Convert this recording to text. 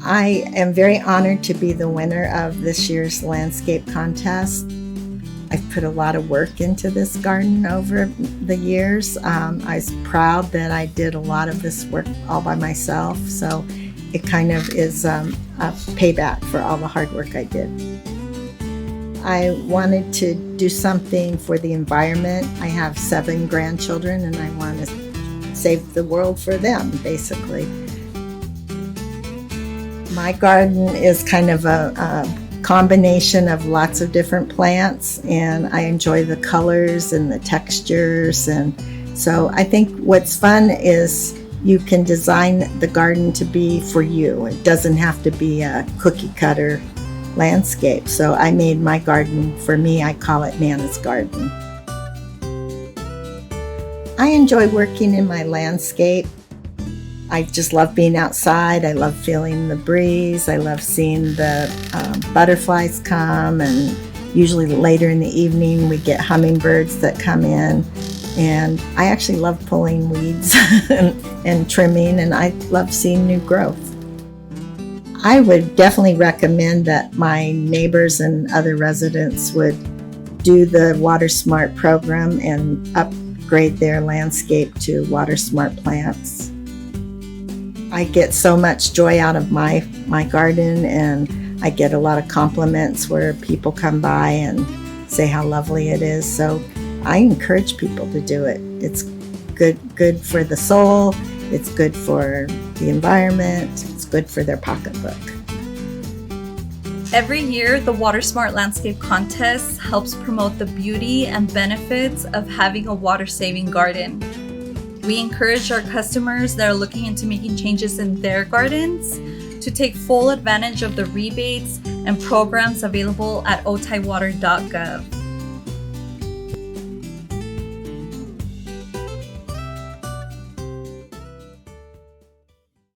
I am very honored to be the winner of this year's landscape contest. I've put a lot of work into this garden over the years. I was proud that I did a lot of this work all by myself, so it kind of is a payback for all the hard work I did. I wanted to do something for the environment. I have 7 grandchildren and I want to save the world for them, basically. My garden is kind of a combination of lots of different plants, and I enjoy the colors and the textures, and so I think what's fun is you can design the garden to be for you. It doesn't have to be a cookie cutter landscape. So I made my garden for me. I call it Nana's Garden. I enjoy working in my landscape. I just love being outside. I love feeling the breeze. I love seeing the butterflies come, and usually later in the evening we get hummingbirds that come in. And I actually love pulling weeds and trimming, and I love seeing new growth. I would definitely recommend that my neighbors and other residents would do the WaterSmart program and upgrade their landscape to WaterSmart plants. I get so much joy out of my garden, and I get a lot of compliments where people come by and say how lovely it is. So I encourage people to do it. It's good for the soul, it's good for the environment, it's good for their pocketbook. Every year, the WaterSmart Landscape Contest helps promote the beauty and benefits of having a water-saving garden. We encourage our customers that are looking into making changes in their gardens to take full advantage of the rebates and programs available at otaywater.gov.